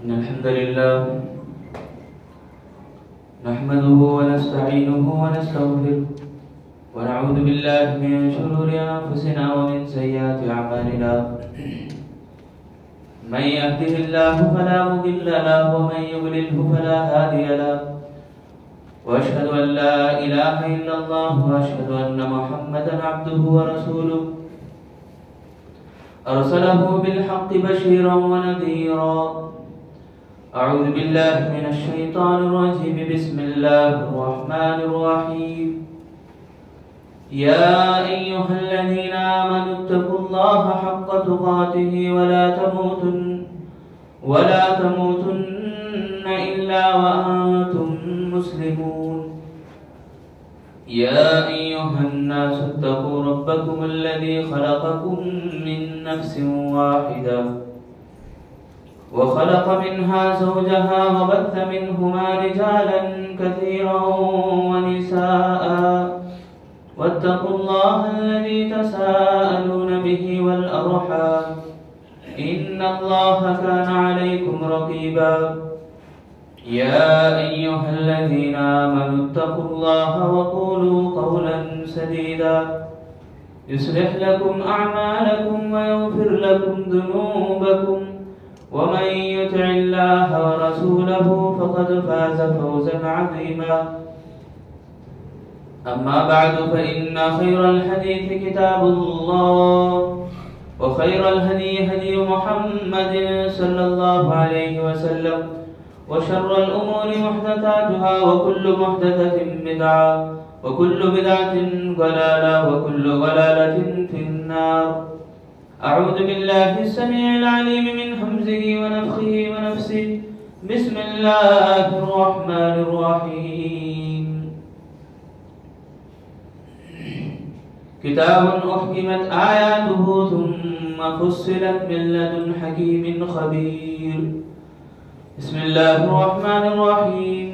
إن الحمد لله نحمده ونستعينه ونستغفره ونعوذ بالله من شرور أنفسنا ومن سيئات أعمالنا من يهده الله فلا مضل له ومن يضلله فلا هادي له وأشهد أن لا إله إلا الله وأشهد أن محمدا عبده ورسوله أرسله بالحق بشيرا ونذيرا أعوذ بالله من الشيطان الرجيم بسم الله الرحمن الرحيم يا أيها الذين آمنوا اتقوا الله حق تقاته ولا تموتن إلا وأنتم مسلمون يا أيها الناس اتقوا ربكم الذي خلقكم من نفس واحدة وخلق منها زوجها وبث منهما رجالا كثيرا ونساء واتقوا الله الذي تساءلون به والأرحام إن الله كان عليكم رقيبا يا أيها الذين آمنوا اتقوا الله وقولوا قولا سديدا يصلح لكم أعمالكم ويغفر لكم ذنوبكم ومن يطع الله ورسوله فقد فاز فوزا عظيما أما بعد فإن خير الحديث كتاب الله وخير الهدي هدي محمد صلى الله عليه وسلم وشر الأمور محدثاتها وكل محدثة بدعة وكل بدعة ضلالة وكل ضلالة في النار أعوذ بالله السميع العليم من همزه ونفخه ونفسه بسم الله الرحمن الرحيم كتاب أحكمت آياته ثم فصلت من لدن حكيم خبير بسم الله الرحمن الرحيم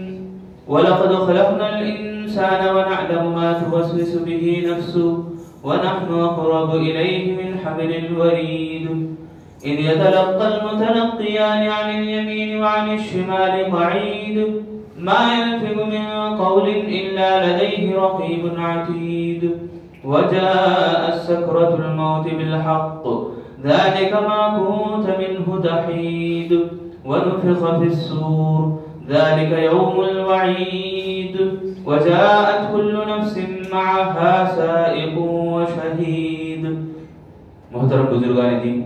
ولقد خلقنا الإنسان ونعلم ما توسوس به نفسه ونحن أقرب إليه من حبل الوريد إذ يتلقى المتلقيان عن اليمين وعن الشمال قعيد ما يلفظ من قول إلا لديه رقيب عتيد وجاءت سكرة الموت بالحق ذلك ما كنت منه تحيد ونفخ في الصور ذلك يوم الوعيد وجاءت كل نفس معها سائق وشهيد. محترم بزرگان دین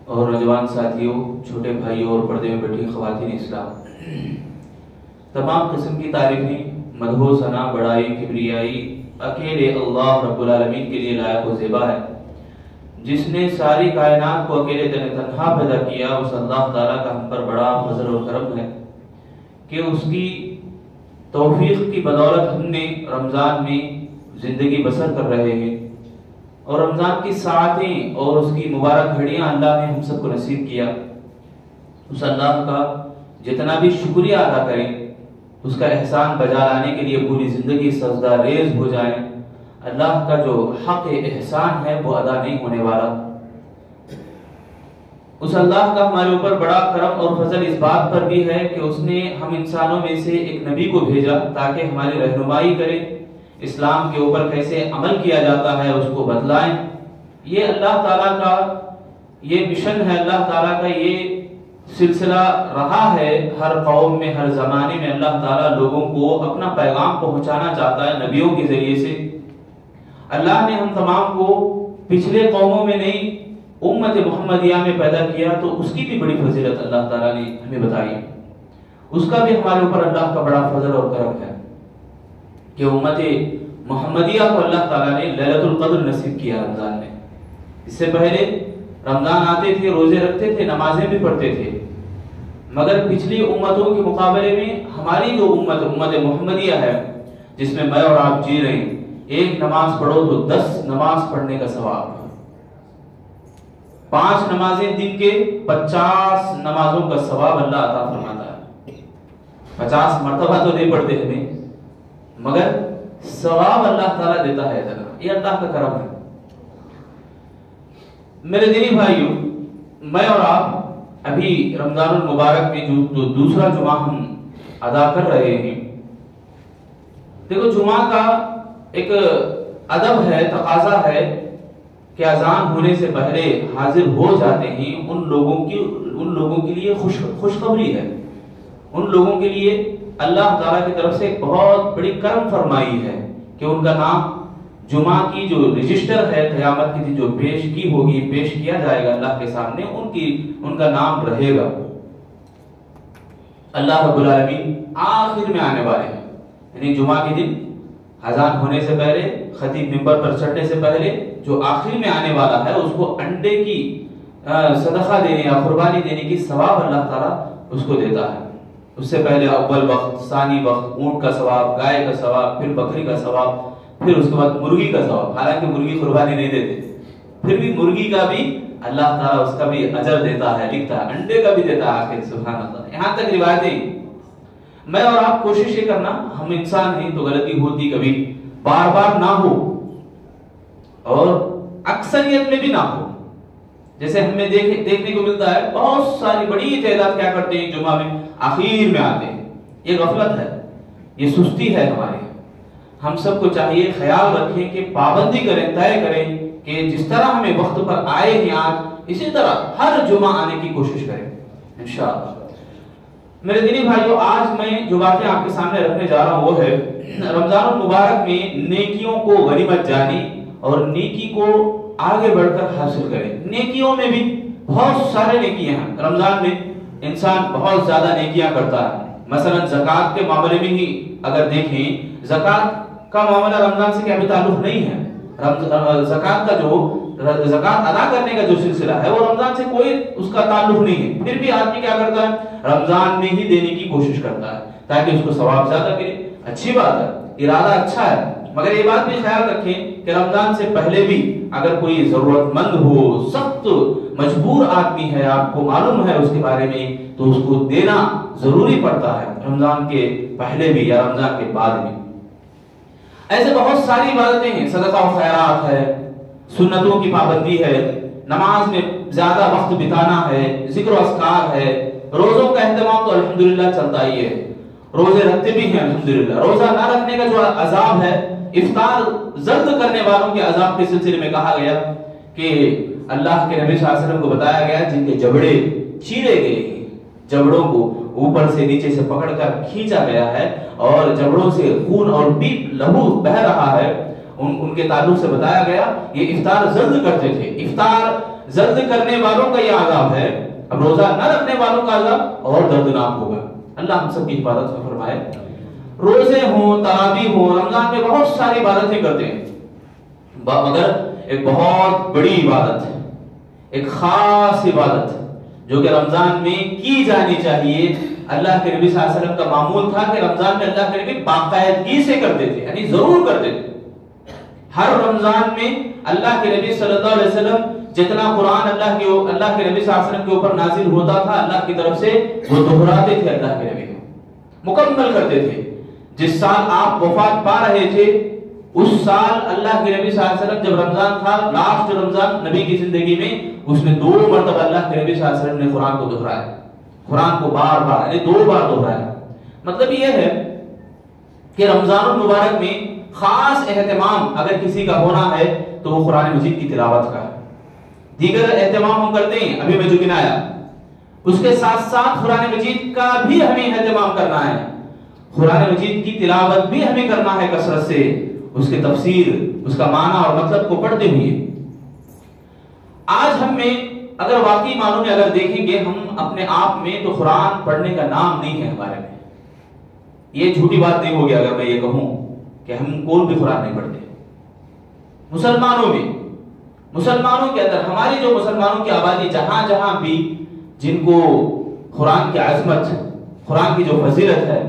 اور نوجوان ساتھیوں، چھوٹے بھائیوں اور پردے میں بیٹھی خواتین اسلام، تمام قسم کی تعریفیں، مدح و ثنا، بڑائی، کبریائی اکیلے اللہ رب العالمین کے لیے لائق و زیبا ہے، جس نے ساری کائنات کو اکیلے تنہا پیدا کیا۔ اس اللہ تعالیٰ کا ہم پر بڑا فضل اور کرم ہے کہ اس کی توفیق کی بدولت ہم نے رمضان میں زندگی بسر کر رہے ہیں، اور رمضان کی ساعتیں اور اس کی مبارک گھڑیاں اللہ نے ہم سب کو نصیب کیا۔ اس اللہ کا جتنا بھی شکریہ ادا کریں، اس کا احسان بجا لانے کے لیے پوری زندگی سجدہ ریز ہو جائیں، اللہ کا جو حق احسان ہے وہ ادا نہیں ہونے والا۔ اس اللہ کا ہمارے اوپر بڑا کرم اور فضل اس بات پر بھی ہے کہ اس نے ہم انسانوں میں سے ایک نبی کو بھیجا تاکہ ہماری رہنمائی کرے، اسلام کے اوپر کیسے عمل کیا جاتا ہے اس کو بتلائیں۔ یہ اللہ تعالیٰ کا یہ مشن ہے، اللہ تعالیٰ کا یہ سلسلہ رہا ہے۔ ہر قوم میں، ہر زمانے میں اللہ تعالیٰ لوگوں کو اپنا پیغام پہنچانا چاہتا ہے نبیوں کے ذریعے سے۔ اللہ نے ہم تمام کو پچھلے قوموں میں نہیں، امت محمدیہ میں پیدا کیا، تو اس کی بھی بڑی فضیلت اللہ تعالیٰ نے ہمیں بتائی، اس کا بھی ہمارے اوپر اللہ کا بڑا فضل اور کرم ہے کہ امت محمدیہ کو اللہ تعالیٰ نے لیلۃ القدر نصیب کیا رمضان میں۔ اس سے پہلے رمضان آتے تھے، روزے رکھتے تھے، نمازیں بھی پڑھتے تھے، مگر پچھلی امتوں کے مقابلے میں ہماری جو امت محمدیہ ہے، جس میں میں اور آپ جی رہے ہیں، ایک نماز پڑھو تو 10 نماز پڑھنے کا ثواب، 5 نمازیں دن کے 50 نمازوں کا ثواب اللہ عطا فرماتا ہے۔ 50 مرتبہ تو نہیں پڑھتے ہمیں، مگر ثواب اللہ تعالیٰ دیتا ہے۔ یہ اللہ کا کرم ہے۔ میرے دینی بھائیوں، میں اور آپ ابھی رمضان المبارک میں جو دوسرا جمعہ ہم ادا کر رہے ہیں، دیکھو جمعہ کا ایک ادب ہے، تقاضا ہے کہ اذان ہونے سے پہلے حاضر ہو جاتے ہیں ان لوگوں کے لیے خوشخبری ہے، ان لوگوں کے لیے اللہ تعالیٰ کی طرف سے ایک بہت بڑی کرم فرمائی ہے کہ ان کا نام جمعہ کی جو رجسٹر ہے قیامت کی جو پیش کیا جائے گا اللہ کے سامنے، ان کا نام رہے گا۔ اللہ رب العالمین آخر میں آنے والے ہیں، یعنی جمعہ کے دن اذان ہونے سے پہلے، خطیب منبر پر چڑھنے سے پہلے جو آخر میں آنے والا ہے اس کو انڈے کی صدقہ دینے یا قربانی دینے کی ثواب اللہ تعالیٰ اس کو دیتا ہے۔ اس سے پہلے اول وقت، ثانی وقت، اونٹ کا ثواب، گائے کا ثواب، پھر بکری کا ثواب، پھر اس کے بعد مرغی کا ثواب۔ حالانکہ مرغی قربانی نہیں دیتے، پھر بھی مرغی کا بھی اللہ تعالیٰ اس کا بھی اجر دیتا ہے، لکھتا ہے، انڈے کا بھی دیتا ہے آخر، سبحان اللہ۔ یہاں تک روایتیں، میں اور آپ کوشش یہ کرنا، ہم انسان ہیں تو غلطی ہوتی کبھی، بار بار نہ ہو اور اکثریت میں بھی نہ ہو۔ جیسے ہمیں دیکھنے کو ملتا ہے بہت ساری بڑی تعداد کیا کرتے ہیں جمعہ میں آخر میں آتے ہیں، یہ غفلت ہے، یہ سستی ہے ہمارے۔ ہم سب کو چاہیے خیال رکھیں کہ پابندی کریں، طے کریں کہ جس طرح ہمیں وقت پر آئے ہیں آج، اسی طرح ہر جمعہ آنے کی کوشش کریں انشاءاللہ۔ میرے دینی بھائیو، آج میں جو باتیں آپ کے سامنے رکھنے جا رہا ہوں وہ ہے رمضان المبارک میں نیکیوں کو غنیمت جانی اور نیکی کو آگے بڑھ کر حاصل کریں۔ نیکیوں میں بھی بہت سارے نیکیاں ہیں، رمضان میں انسان بہت زیادہ نیکیاں کرتا ہے۔ مثلا زکوٰۃ کے معاملے میں ہی اگر دیکھیں، زکوٰۃ کا معاملہ رمضان سے کیا بھی تعلق نہیں ہے۔ زکوٰۃ کا جو زکوٰۃ ادا کرنے کا جو سلسلہ ہے وہ رمضان سے کوئی اس کا تعلق نہیں ہے، پھر بھی آدمی کیا کرتا ہے، رمضان میں ہی دینے کی کوشش کرتا ہے تاکہ اس کو ثواب زیادہ ملے۔ اچھی بات ہے، ارادہ اچھا ہے، مگر یہ بات بھی خیال رکھیں کہ رمضان سے پہلے بھی اگر کوئی ضرورت مند ہو، سخت مجبور آدمی ہے، آپ کو معلوم ہے اس کے بارے میں، تو اس کو دینا ضروری پڑتا ہے، رمضان کے پہلے بھی یا رمضان کے بعد بھی۔ ایسے بہت ساری عبادتیں ہیں، صدقہ و خیرات ہے، سنتوں کی پابندی ہے، نماز میں زیادہ وقت بتانا ہے، ذکر و اذکار ہے، روزوں کا اہتمام تو الحمدللہ چلتا ہی ہے، روزے رکھتے بھی ہیں الحمدللہ۔ روزہ نہ رکھنے کا جو عذاب ہے، افطار جلد کرنے والوں کے عذاب کے سلسلے میں کہا گیا کہ اللہ کے نبی صلی اللہ علیہ وسلم کو بتایا گیا جن کے جبڑے چیرے گئے ہیں، جبڑوں کو اوپر سے نیچے سے پکڑ کر کھینچا گیا ہے اور جبڑوں سے خون اور لہو بہ رہا ہے، ان کے تعلق سے بتایا گیا یہ افطار جلد کرتے تھے۔ افطار جلد کرنے والوں کا یہ عذاب ہے، اب روزہ نہ رکھنے والوں کا عذاب اور دردناک ہوگا۔ اللہ ہم سب کی حفاظت میں فرمائے۔ روزے ہوں، تراویح ہوں، رمضان میں بہت ساری عبادتیں کرتے ہیں، مگر ایک بہت بڑی عبادت ہے، ایک خاص عبادت جو کہ رمضان میں کی جانی چاہیے۔ اللہ کے نبی صلی اللہ علیہ وسلم کا معمول تھا کہ رمضان میں اللہ کے نبی باقاعدگی سے کرتے تھے، یعنی ضرور کرتے تھے۔ ہر رمضان میں اللہ کے نبی صلی اللہ علیہ وسلم جتنا قرآن اللہ کے نبی صلی اللہ علیہ وسلم کے اوپر نازل ہوتا تھا اللہ کی طرف سے، وہ دہراتے تھے، اللہ کے نبی مکمل کرتے تھے۔ جس سال آپ وفات پا رہے تھے اس سال اللہ کے نبی صلی اللہ علیہ وسلم جب رمضان تھا، لاسٹ رمضان نبی کی زندگی میں، اس میں 2 مرتبہ اللہ کے نبی صلی اللہ علیہ وسلم نے قرآن کو دہرایا، قرآن کو بار بار یعنی 2 بار دہرایا۔ مطلب یہ ہے کہ رمضان المبارک میں خاص اہتمام اگر کسی کا ہونا ہے تو وہ قرآن مجید کی تلاوت کا ہے۔ دیگر اہتمام ہم کرتے ہیں، ابھی میں جو گنایا، اس کے ساتھ ساتھ قرآن مجید کا بھی ہمیں اہتمام کرنا ہے، قرآن مجید کی تلاوت بھی ہمیں کرنا ہے کثرت سے، اس کے تفسیر، اس کا معنی اور مطلب کو پڑھتے ہوئے۔ آج ہم میں اگر واقعی معنوں میں اگر دیکھیں گے، ہم اپنے آپ میں تو قرآن پڑھنے کا نام نہیں ہے ہمارے میں۔ یہ جھوٹی بات نہیں ہوگی اگر میں یہ کہوں کہ ہم کوئی بھی قرآن نہیں پڑھتے۔ مسلمانوں کے اندر ہماری جو مسلمانوں کی آبادی جہاں جہاں بھی جن کو قرآن کی عظمت، قرآن کی جو فضیلت ہے،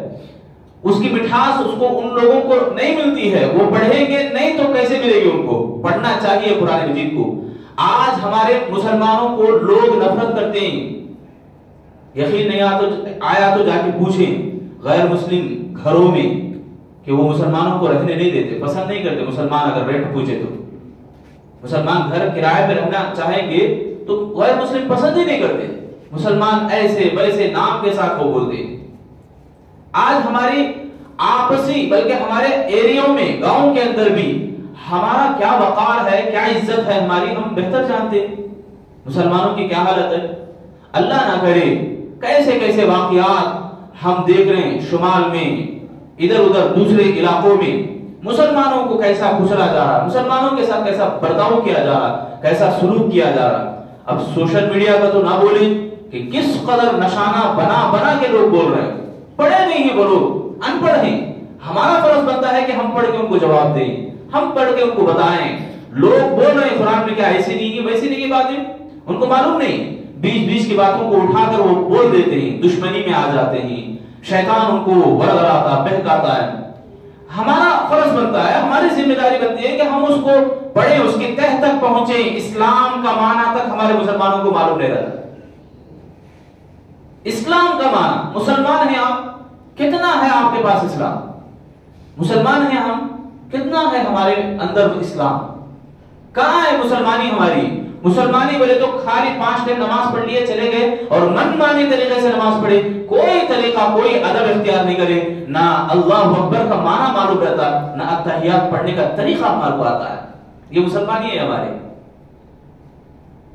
اس کی مٹھاس اس کو ان لوگوں کو نہیں ملتی ہے، وہ پڑھیں گے نہیں تو کیسے ملے گی؟ ان کو پڑھنا چاہیے قرآن مجید کو۔ آج ہمارے مسلمانوں کو لوگ نفرت کرتے ہیں، یقین نہیں آیا تو جا کے پوچھیں غیر مسلم گھروں میں کہ وہ مسلمانوں کو رہنے نہیں دیتے، پسند نہیں کرتے۔ مسلمان اگر رینٹ پوچھے تو مسلمان گھر کرائے میں رہنا چاہیں گے تو غیر مسلم پسند ہی نہیں کرتے۔ مسلمان ایسے ویسے نام کے ساتھ وہ بولتے ہیں. آج ہماری آپسی بلکہ ہمارے ایریوں میں گاؤں کے اندر بھی ہمارا کیا وقار ہے, کیا عزت ہے ہماری, ہم بہتر جانتے ہیں. مسلمانوں کی کیا حالت ہے. اللہ نہ کرے کیسے کیسے واقعات ہم دیکھ رہے ہیں شمال میں, ادھر ادھر دوسرے علاقوں میں مسلمانوں کو کیسا کچلا جا رہا, مسلمانوں کے ساتھ کیسا برتاؤ کیا جا رہا, کیسا سلوک کیا جا رہا. اب سوشل میڈیا کا تو نہ بولے کہ کس قدر نشانہ بنا بنا کے لوگ بول رہے ہیں. پڑھے نہیں ہیں وہ لوگ, ان پڑھ ہیں. ہمارا فرض بنتا ہے کہ ہم پڑھ کے ان کو جواب دیں, ہم پڑھ کے ان کو بتائیں. لوگ بول رہے ہیں قرآن میں کیا ایسی نہیں ہے ویسی نہیں ہے باتیں, ان کو معلوم نہیں. بیچ کی باتوں کو اٹھا کر وہ بول دیتے ہیں, دشمنی میں آ جاتے ہیں, شیطان ان کو ورغلاتا بہکاتا ہے. ہمارا فرض بنتا ہے, ہماری ذمہ داری بنتی ہے کہ ہم اس کو پڑھیں, اس کے تہ تک پہنچیں. اسلام کا معنی تک ہمارے مسلمانوں کو معلوم نہیں رہتا. اسلام کا معنی, مسلمان ہیں آپ, کتنا ہے آپ کے پاس اسلام؟ مسلمان ہیں ہم, کتنا ہے ہمارے اندر اسلام؟ کہاں ہے مسلمانی ہماری؟ مسلمانی بولے تو خالی 5 ٹائم نماز پڑھ لیے چلے گئے اور من مانی طریقے سے نماز پڑھے, کوئی طریقہ کوئی ادب اختیار نہیں کرے, نہ اللہ اکبر کا معنی معلوم رہتا, نہ اتحیات پڑھنے کا طریقہ ہمارے کو آتا ہے. یہ مسلمانی ہے ہمارے.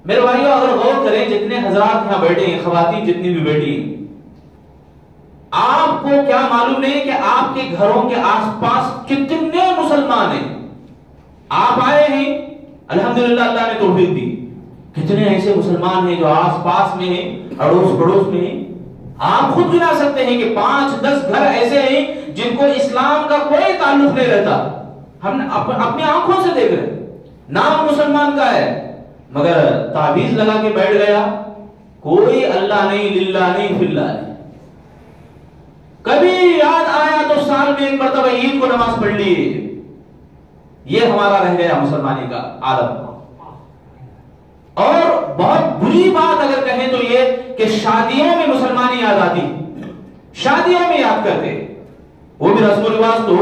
میرے بھائیو اگر غور کریں, جتنے حضرات یہاں بیٹھے ہیں, خواتین جتنی بھی بیٹھی ہیں, آپ کو کیا معلوم نہیں کہ آپ کے گھروں کے آس پاس کتنے مسلمان ہیں؟ آپ آئے ہیں, الحمدللہ اللہ نے توفیق دی. کتنے ایسے مسلمان ہیں جو آس پاس میں ہیں, اڑوس پڑوس میں ہیں. آپ خود گنا سکتے ہیں کہ 5-10 گھر ایسے ہیں جن کو اسلام کا کوئی تعلق نہیں رہتا. ہم اپنی آنکھوں سے دیکھ رہے, نام مسلمان کا ہے مگر تعویذ لگا کے بیٹھ گیا, کوئی اللہ نہیں, للہ نہیں, فلہ نہیں. کبھی یاد آیا تو سال میں ایک مرتبہ عید کو نماز پڑھ لی. یہ ہمارا رہ گیا مسلمانی کا عالم. اور بہت بری بات اگر کہیں تو یہ کہ شادیوں میں مسلمانی یاد آتی, شادیوں میں یاد کرتے. وہ بھی رسم و رواج تو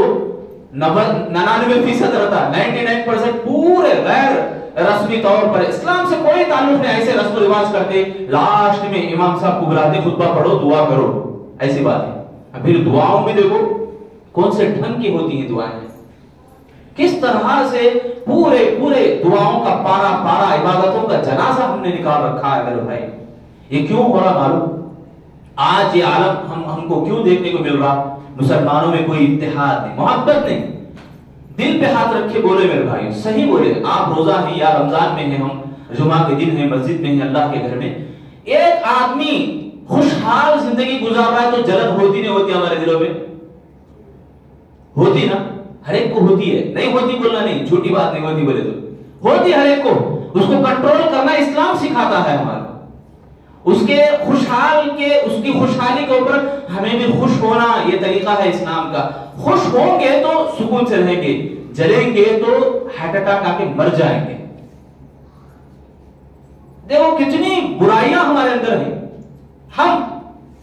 99% رہتا, 99% پورے غیر رسمی طور پر اسلام سے کوئی تعلق نہیں. ایسے رسم و رواج کرتے, لاسٹ میں امام صاحب کو بلاتے, خطبہ پڑھو, دعا کرو, ایسی بات ہے. پھر دعاؤں میں دیکھو کون سے ڈھنگ کی ہوتی ہیں دعائیں, کس طرح سے پورے دعاؤں کا پارا عبادتوں کا جنازہ ہم نے نکال رکھا ہے. میرے بھائی یہ کیوں ہو رہا معلوم؟ آج یہ عالم ہم کو کیوں دیکھنے کو مل رہا؟ مسلمانوں میں کوئی اتحاد نہیں, محبت نہیں. دل پہ ہاتھ رکھے بولے میرے بھائی, صحیح بولے. آپ روزہ ہیں یا رمضان میں ہیں, ہم جمعہ کے دن ہیں, مسجد میں ہیں, اللہ کے گھر میں. ایک آدمی خوشحال زندگی گزار رہا ہے تو جلن ہوتی نہیں ہوتی ہمارے دلوں میں؟ ہوتی نا, ہر ایک کو ہوتی ہے. نہیں ہوتی بولنا نہیں, چھوٹی بات نہیں ہوتی بولے تو ہوتی ہر ایک کو. اس کو کنٹرول کرنا اسلام سکھاتا ہے ہمارا. اس کے اس کی خوشحالی کے اوپر ہمیں بھی خوش ہونا, یہ طریقہ ہے اسلام کا. خوش ہوں گے تو سکون سے رہیں گے, جلیں گے تو ہارٹ اٹیک آ کے مر جائیں گے. دیکھو کتنی برائیاں ہمارے اندر ہیں. ہم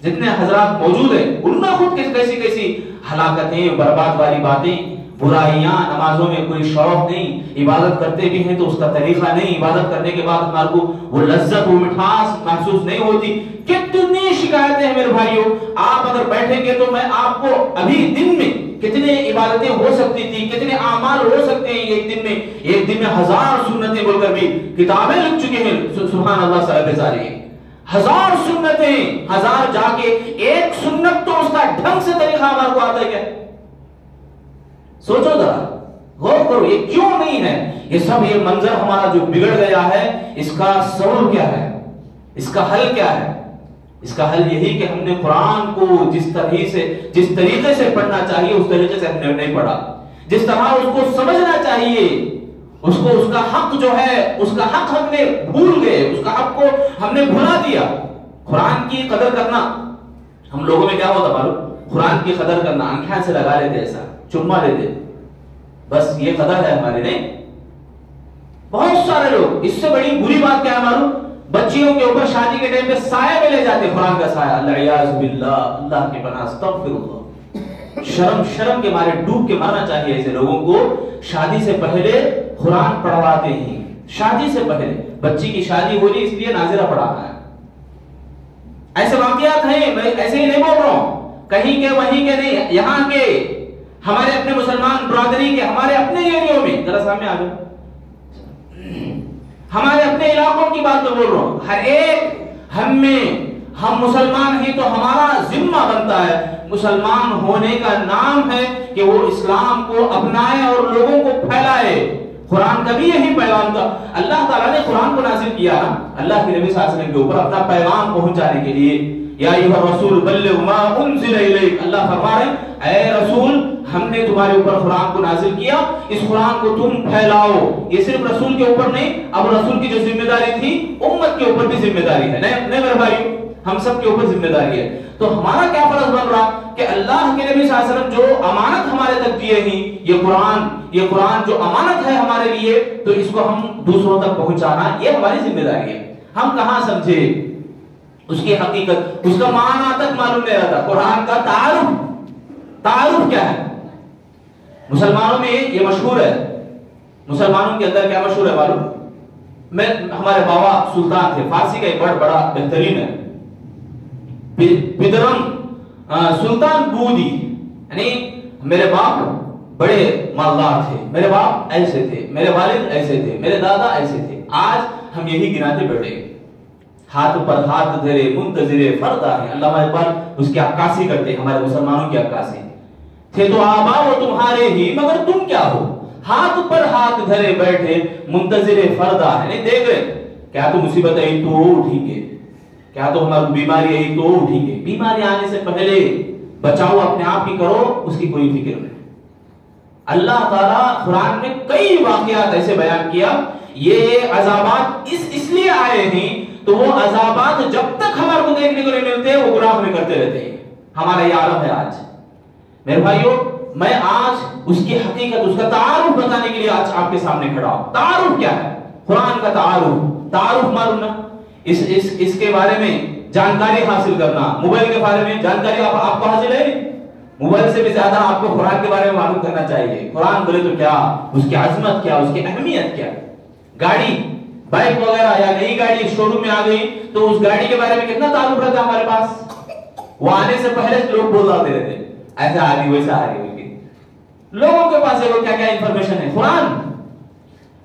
جتنے حضرات موجود ہیں ان میں خود کیسی ہلاکتیں, برباد والی باتیں, برائیاں, نمازوں میں کوئی شوق نہیں, عبادت کرتے بھی ہیں تو اس کا طریقہ نہیں, عبادت کرنے کے بعد ہمارے کو وہ لذت وہ مٹھاس محسوس نہیں ہوتی. کتنی شکایتیں ہیں میرے بھائیوں. آپ اگر بیٹھیں گے تو میں آپ کو ابھی دن میں کتنے عبادتیں ہو سکتی تھی, کتنے اعمال ہو سکتے ہیں ایک دن میں 1000 سنتیں بول کر بھی کتابیں لکھ چکے ہیں. سبحان اللہ سارے سارے 1000 سنتیں, 1000 جا کے ایک سنت تو اس کا ڈھنگ سے طریقہ ہمارے کو آتا ہے کیا؟ سوچو ذرا, غور کرو, یہ کیوں نہیں ہے؟ یہ سب یہ منظر ہمارا جو بگڑ گیا ہے, اس کا سبب کیا ہے؟ اس کا حل کیا ہے؟ اس کا حل یہی کہ ہم نے قرآن کو جس طریقے سے پڑھنا چاہیے اس طریقے سے ہم نے نہیں پڑھا. جس طرح اس کو سمجھنا چاہیے, اس کا حق جو ہے, اس کا حق ہم نے بھول گئے, اس کا حق کو ہم نے بھلا دیا. قرآن کی قدر کرنا ہم لوگوں میں کیا ہوتا معلوم؟ قرآن کی قدر کرنا آنکھیں سے لگا لیتے, ایسا چما لیتے, بس یہ قدر ہے ہماری. نہیں, بہت سارے لوگ, اس سے بڑی بری بات کیا ہے معلوم؟ بچیوں کے اوپر شادی کے ٹائم پہ سایہ میں لے جاتے, قرآن کا سایہ, العیاذ باللہ, اللہ کے پناہ, استغفر اللہ. شرم کے مارے ڈوب کے مرنا چاہیے. ایسے لوگوں کو شادی سے پہلے قرآن پڑھواتے ہیں. شادی سے پہلے بچی کی شادی ہو رہی اس لیے ناظرہ پڑھانا ہے. ایسے واقعات ہیں، میں ایسے ہی نہیں بول رہا ہوں، کہیں کے وہیں کے نہیں، یہاں کے ہمارے اپنے مسلمان برادری کے ہمارے اپنے ایریوں میں، ذرا سامنے آ جاؤ، ہمارے اپنے علاقوں کی بات میں بول رہا ہوں، ہر ایک ہم میں، ہم مسلمان ہیں تو ہمارا ذمہ بنتا ہے، مسلمان ہونے کا نام ہے کہ وہ اسلام کو اپنائے اور لوگوں کو پھیلائے۔ قرآن کا بھی یہی پیغام تھا، اللہ تعالیٰ نے قرآن کو نازل کیا نا اللہ کے نبی صلی اللہ علیہ وسلم کے اوپر اپنا پیغام پہنچانے کے لیے، یا ایھا الرسول بلغ ما انزل الیک، اللہ فرما رہے ہیں اے رسول ہم نے تمہارے اوپر قرآن کو نازل کیا، اس قرآن کو تم پھیلاؤ۔ یہ صرف رسول کے اوپر نہیں، اب رسول کی جو ذمہ داری تھی امت کے اوپر بھی ذمہ داری ہے، نہیں میرے بھائی، ہم سب کے اوپر ذمہ داری ہے۔ تو ہمارا کیا فرض بن رہا کہ اللہ کے نبی صلی اللہ علیہ وسلم جو امانت ہمارے تک دیے ہیں، یہ قرآن جو امانت ہے ہمارے لیے، تو اس کو ہم دوسروں تک پہنچانا یہ ہماری ذمہ داری ہے۔ ہم کہاں سمجھے اس کی حقیقت، اس کا معنی تک معلوم نہیں رہتا۔ قرآن کا تعارف کیا ہے؟ مسلمانوں میں یہ مشہور ہے، مسلمانوں کے اندر کیا مشہور ہے معلوم؟ ہمارے بابا سلطان تھے، فارسی کا ایک بڑا بہترین ہے، پدرم سلطان بودی، یعنی میرے باپ بڑے مالدار تھے، میرے باپ ایسے تھے، میرے والد ایسے تھے، میرے دادا ایسے تھے، آج ہم یہی گناتے بیٹھے، ہاتھ پر ہاتھ دھرے منتظر فردا ہے۔ علامہ اقبال اس کی عکاسی کرتے، ہمارے مسلمانوں کی عکاسی، تھے تو آبا وہ تمہارے ہی مگر تم کیا ہو، ہاتھ پر ہاتھ دھرے بیٹھے منتظر فردا ہے، نہیں دیکھ رہے کیا تو مصیبت آئی تو اٹھیں گے، کیا تو ہماری بیماری آئی تو اٹھیں گے، بیماری آنے سے پہلے بچاؤ اپنے آپ ہی کرو، اس کی کوئی فکر نہیں۔ اللہ تعالیٰ قرآن میں کئی واقعات ایسے بیان کیا، یہ عذابات اس لیے آئے ہیں تو وہ عذابات جب تک ہمارے کو دیکھنے کو نہیں ملتے وہ گناہ میں کرتے رہتے ہیں، ہمارا یہ عالم ہے آج۔ میرے بھائیوں میں آج اس کی حقیقت، اس کا تعارف بتانے کے لیے آج آپ کے سامنے کھڑا ہوں۔ تعارف کیا ہے؟ قرآن کا تعارف معلوم نا، اس کے بارے میں جانکاری حاصل کرنا، موبائل کے بارے میں جانکاری آپ کو حاصل ہے، موبائل سے بھی زیادہ آپ کو قرآن کے بارے میں معلوم کرنا چاہیے۔ قرآن بولے تو کیا، اس کی عظمت کیا، اس کی اہمیت کیا۔ گاڑی بائک وغیرہ یا نئی گاڑی شو روم میں آ گئی تو اس گاڑی کے بارے میں کتنا تعارف رہتا ہے ہمارے پاس، وہ آنے سے پہلے لوگ بول رہے تھے ایسا آ رہی ویسا آ رہی، لوگوں کے پاس کیا کیا انفارمیشن ہے۔ قرآن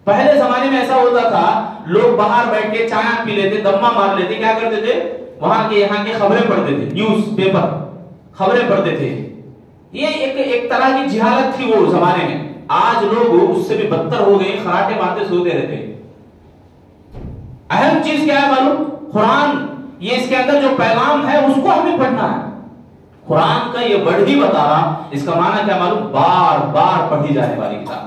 پہلے زمانے میں ایسا ہوتا تھا، لوگ باہر بیٹھ کے چائے پی لیتے، دمہ مار لیتے، کیا کرتے تھے وہاں کے یہاں کی خبریں پڑھتے تھے، نیوز پیپر خبریں پڑھتے تھے، یہ ایک طرح کی جہالت تھی وہ زمانے میں۔ آج لوگ اس سے بھی بدتر ہو گئے، خراٹے مارتے سوتے رہتے۔ اہم چیز کیا ہے معلوم؟ قرآن، یہ اس کے اندر جو پیغام ہے اس کو ہمیں پڑھنا ہے۔ قرآن کا یہ ورڈ ہی بتا رہا، اس کا معنی کیا معلوم؟ بار بار پڑھی جانے والی کتاب۔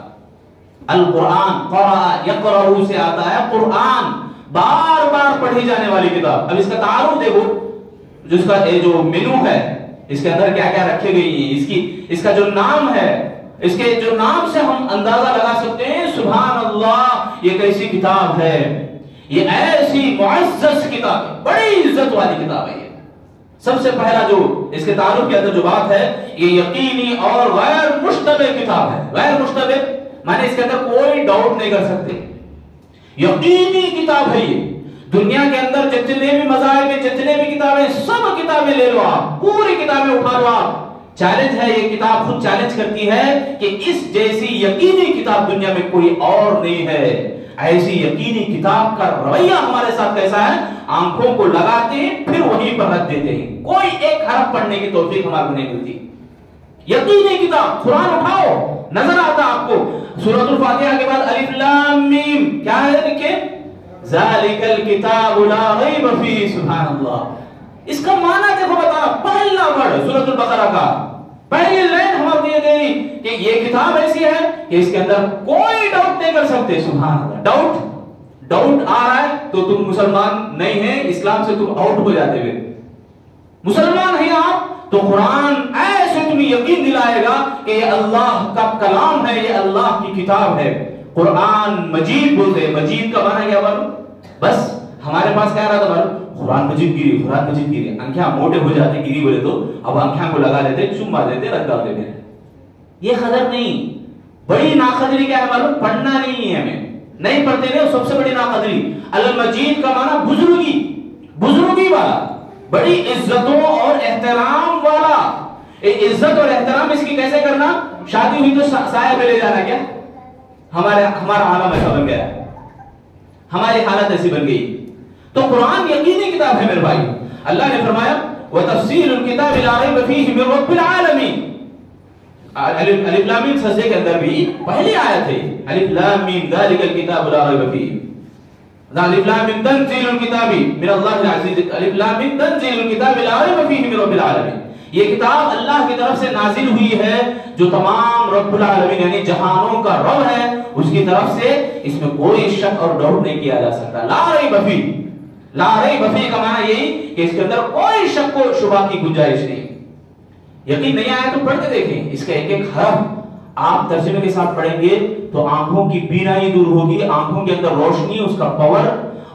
القرآن قرأ یقرأ سے آتا ہے، قرآن بار بار پڑھی جانے والی کتاب۔ اب اس کا تعارف دیکھو، جس کا جو مینو ہے اس کے اندر کیا کیا رکھے گئی ہیں، اس کا جو نام ہے، اس کے جو نام سے ہم اندازہ لگا سکتے ہیں سبحان اللہ یہ کیسی کتاب ہے، یہ ایسی معزز کتاب ہے، بڑی عزت والی کتاب ہے۔ یہ سب سے پہلا جو اس کے تعارف کے اندر جو بات ہے، یہ یقینی اور غیر مشتبہ کتاب ہے۔ غیر مشتبہ معنی اس کے اندر کوئی ڈاؤٹ نہیں کر سکتے، یقینی کتاب ہے۔ یہ دنیا کے اندر جتنے بھی مذاہب میں جتنے بھی کتابیں، سب کتابیں لے لو آپ، پوری کتابیں اٹھا لو آپ، چیلنج ہے، یہ کتاب خود چیلنج کرتی ہے کہ اس جیسی یقینی کتاب دنیا میں کوئی اور نہیں ہے۔ ایسی یقینی کتاب کا رویہ ہمارے ساتھ کیسا ہے؟ آنکھوں کو لگاتے ہیں پھر وہیں پر رکھ دیتے ہیں، کوئی ایک حرف پڑھنے کی توفیق ہمارے کو نہیں ملتی۔ یقینی کتاب قرآن اٹھاؤ، نظر آتا آپ کو سورۃ الفاتحہ کے بعد الف لام میم، کیا ہے لکھے؟ ذالک الکتاب لا ریب فیہ، سبحان اللہ۔ اس کا معنی دیکھو بتا، پہلا ورڈ سورۃ البقرہ کا پہلی لائن ہمیں دی گئی کہ یہ کتاب ایسی ہے کہ اس کے اندر کوئی ڈاؤٹ نہیں کر سکتے، سبحان اللہ۔ ڈاؤٹ آ رہا ہے تو تم مسلمان نہیں ہیں، اسلام سے تم آؤٹ ہو جاتے ہوئے۔ مسلمان ہیں آپ تو قرآن ایسے تمہیں یقین دلائے گا کہ یہ اللہ کا کلام ہے، یہ اللہ کی کتاب ہے۔ قرآن مجید بولتے ہیں، مجید کا معنی کیا معلوم؟ بس ہمارے پاس کیا رہا تھا معلوم؟ قرآن مجید گری، قرآن مجید گری، آنکھیں موٹے ہو جاتے گری بولے تو، اب آنکھیں کو لگا لیتے، چما دیتے، رکھ ڈالتے تھے۔ یہ قدر نہیں، بڑی ناقدری کیا ہے معلوم؟ پڑھنا نہیں ہے، ہمیں نہیں پڑھتے نہیں، سب سے بڑی ناقدری۔ المجید کا معنی بزرگی، بزرگی والا، بڑی عزتوں اور احترام والا. عزت اور احترام اس کی کیسے کرنا؟ شادی ہوئی تو سایہ پہ لے جانا کیا؟ ہمارا عالم ایسا بن گیا ہے، ہماری حالت ایسی بن گئی. تو قرآن یقینی کتاب ہے میرے بھائی. اللہ نے فرمایا وَتَفْصِيلُ الْكِتَابِ لَا رَيْبَ فِيهِ مِنْ رَبِّ الْعَالَمِينَ. الف لام میم سجدے کے اندر بھی پہلی آیت ہے الف لام میم ذَلِكَ الْكِتَابُ لَا رَيْبَ فِيهِ. الف لام میم تنزيل الكتاب من اللہ العزیز. الف لام میم تنزيل الكتاب لا ريب فيه من رب العالمین. یہ کتاب اللہ کی طرف سے نازل ہوئی ہے جو تمام رب العالمین یعنی جہانوں کا رب ہے اس کی طرف سے. اس میں کوئی شک اور ڈاؤٹ نہیں کیا جا سکتا. لا ریب فیہ، لا ریب فیہ کا معنی یہی کہ اس کے اندر کوئی شک و شبہ کی گنجائش نہیں. یقین نہیں آیا تو پڑھ کے دیکھیں اس کا ایک ایک حرف آپ ترجمے کے ساتھ پڑھیں گے تو آنکھوں کی بینائی دور ہوگی، آنکھوں کے اندر روشنی، اس کا پاور.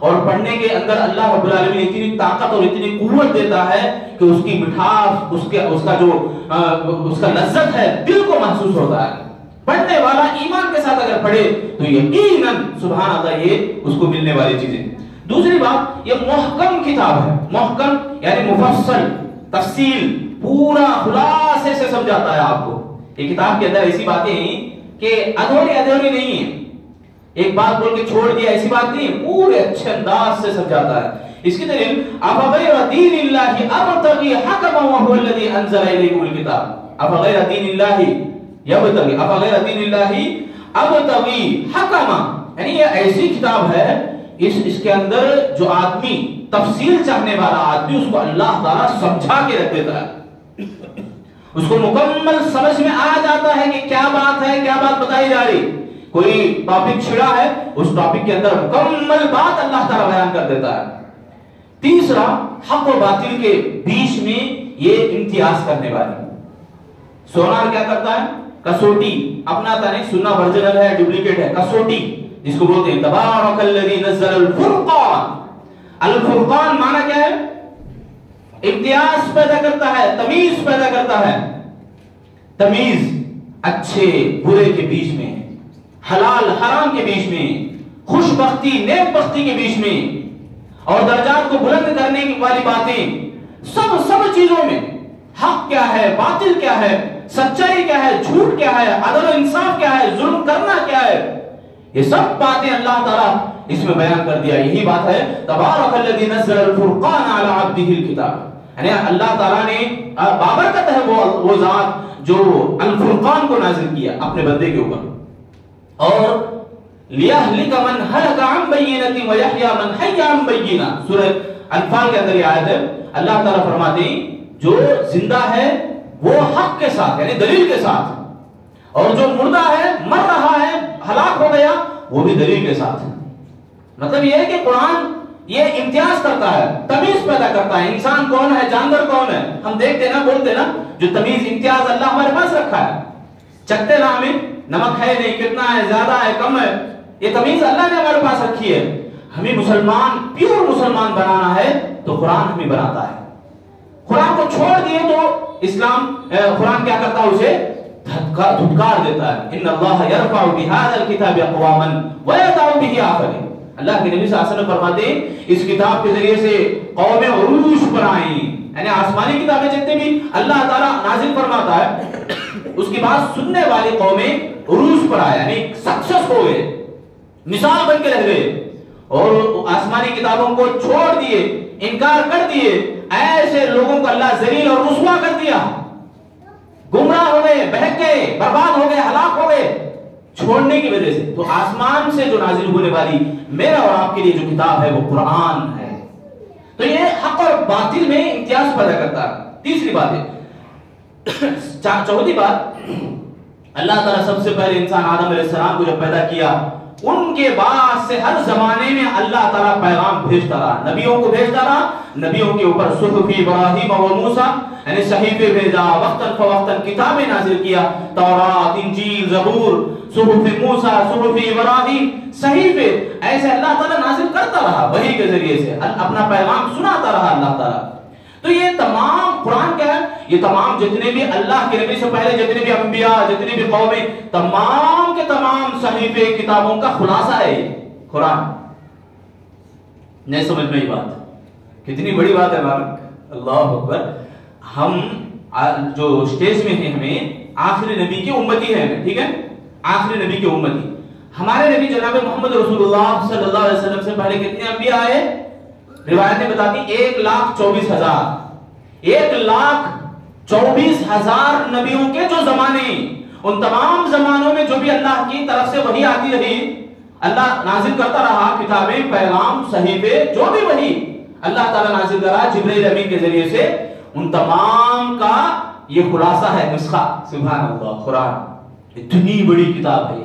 اور پڑھنے کے اندر اللہ رب العالمین اتنی طاقت اور اتنی قوت دیتا ہے کہ اس کی مٹھاس، اس کا لذت ہے دل کو محسوس ہوتا ہے. پڑھنے والا ایمان کے ساتھ اگر پڑھے تو یقیناً سبحان اللہ یہ اس کو ملنے والی چیزیں. دوسری بات، یہ محکم کتاب ہے. محکم یعنی مفصل، تفصیل، پورا خلاصے سے سمجھاتا ہے آپ کو. یہ کتاب کے اندر ایسی باتیں ہیں کہ ادھوری نہیں ہیں، ایک بات بول کے چھوڑ دیا ایسی بات نہیں ہے، پورے اچھے انداز سے سمجھاتا ہے. اس کی دلیل افغیر دین اللہ ابتغی حکما وهو الذی انزل الیکم الکتاب. افغیر دین اللہ یبتغی، افغیر دین اللہ ابتغی حکما، یعنی یہ ایسی کتاب ہے اس کے اندر جو آدمی تفصیل چاہنے والا آدمی اس کو اللہ تعالیٰ سمجھا کے رکھ دیتا ہے. اس کو مکمل سمجھ میں آ جاتا ہے کہ کیا بات ہے، کیا بات بتائی جا رہی. کوئی ٹاپک چھڑا ہے اس ٹاپک کے اندر مکمل بات اللہ تعالیٰ بیان کر دیتا ہے. تیسرا، حق و باطل کے بیچ میں یہ امتیاز کرنے والی. سونار کیا کرتا ہے؟ کسوٹی اپناتا نہیں، سننا ورجنل ہے ڈپلیکیٹ ہے. کسوٹی جس کو بولتے ہیں تبارک الذی نزل الفرقان. الفرقان معنی کیا ہے؟ امتیاز پیدا کرتا ہے، تمیز پیدا کرتا ہے. تمیز اچھے برے کے بیچ میں، حلال حرام کے بیچ میں، خوش بختی نیک بختی کے بیچ میں، اور درجات کو بلند کرنے والی باتیں سب چیزوں میں. حق کیا ہے، باطل کیا ہے، سچائی کیا ہے، جھوٹ کیا ہے، عدل و انصاف کیا ہے، ظلم کرنا کیا ہے، یہ سب باتیں اللہ تعالیٰ اس میں بیان کر دیا. یہی بات ہے تبارک الذی نزل الفرقان علی عبدہ الکتاب. یعنی اللہ تعالیٰ نے بابرکت ہے وہ ذات جو الفرقان کو نازل کیا اپنے بندے کے اوپر. اور لِيَهْلِكَ مَنْ هَلَكَ عَنْ بَيِّنَةٍ وَيَحْيَى مَنْ حَيَّ عَنْ بَيِّنَةٍ. سورہ انفال کے اندر یہ آیت ہے. اللہ تعالیٰ فرماتے ہیں جو زندہ ہے وہ حق کے ساتھ یعنی دلیل کے ساتھ، اور جو مردہ ہے مر رہا ہے ہلاک ہو گیا وہ بھی دلیل کے ساتھ. مطلب یہ ہے کہ قرآن یہ امتیاز کرتا ہے، تمیز پیدا کرتا ہے. انسان کون ہے، جانور کون ہے، ہم دیکھتے نا بولتے نا، جو تمیز امتیاز اللہ ہمارے پاس رکھا ہے. چکتے نا ہمیں نمک ہے نہیں، کتنا ہے، زیادہ ہے، کم ہے، یہ تمیز اللہ نے ہمارے پاس رکھی ہے. ہمیں مسلمان پیور مسلمان بنانا ہے تو قرآن ہمیں بناتا ہے. قرآن کو چھوڑ دیے تو اسلام قرآن کیا کرتا ہے، اسے دھتکار دیتا ہے. ان اللہ یرفع بهذا الکتاب اقواما ویضع به آخرین. اللہ کے نبی صلی اللہ علیہ وسلم فرماتے ہیں اس کتاب کے ذریعے سے قومیں عروج پر آئیں. یعنی آسمانی کتابیں جتنے بھی اللہ تعالیٰ نازل فرماتا ہے اس کی بات سننے والی قومیں عروج پر آئے، یعنی سکسس ہو گئے، مثال بن کے رہ گئے. اور آسمانی کتابوں کو چھوڑ دیے، انکار کر دیے، ایسے لوگوں کو اللہ ذلیل اور رسوا کر دیا، گمراہ ہو گئے، بہک گئے، برباد ہو گئے، ہلاک ہو گئے چھوڑنے کی وجہ سے. تو آسمان سے جو نازل ہونے والی میرا اور آپ کے لیے جو کتاب ہے وہ قرآن ہے. تو یہ حق اور باطل میں امتیاز پیدا کرتا ہے. تیسری بات ہے. چوتھی بات، اللہ تعالیٰ سب سے پہلے انسان آدم علیہ السلام کو جب پیدا کیا ان کے بعد سے ہر زمانے میں اللہ تعالیٰ پیغام بھیجتا رہا، نبیوں کو بھیجتا رہا. نبیوں کے اوپر صحف ابراہیم و موسیٰ یعنی صحیفے بھیجا، وقتاً فوقتاً کتابیں نازل کیا، تورات، انجیل، زبور، صحف موسیٰ، صحف ابراہیم، صحیفے ایسے اللہ تعالیٰ نازل کرتا رہا، وحی کے ذریعے سے اپنا پیغام سناتا رہا اللہ تعالیٰ. تو یہ تمام قرآن کیا ہے، یہ تمام جتنے بھی اللہ کے نبی سے پہلے جتنے بھی انبیاء، جتنے بھی قومیں، تمام کے تمام صحیفے کتابوں کا خلاصہ ہے قرآن. نہیں سمجھ میں یہ بات کتنی بڑی بات ہے. اللہ اکبر. ہم جو اسٹیج میں ہیں ہمیں آخری نبی کی امتی ہے, ٹھیک ہے, آخری نبی کی امتی. ہمارے نبی جناب محمد رسول اللہ صلی اللہ علیہ وسلم سے پہلے کتنے انبیاء آئے؟ روایتیں بتاتی 1,24,000. 1,24,000 نبیوں کے جو زمانے, ان تمام زمانوں میں جو بھی اللہ کی طرف سے وحی آتی رہی, اللہ نازل کرتا رہا, کتابیں, پیغام, صحیفے, جو بھی وحی اللہ تعالیٰ نازل کرا جبرائیل امین کے ذریعے سے, ان تمام کا یہ خلاصہ ہے, نسخہ. سبحان اللہ, قرآن اتنی بڑی کتاب ہے,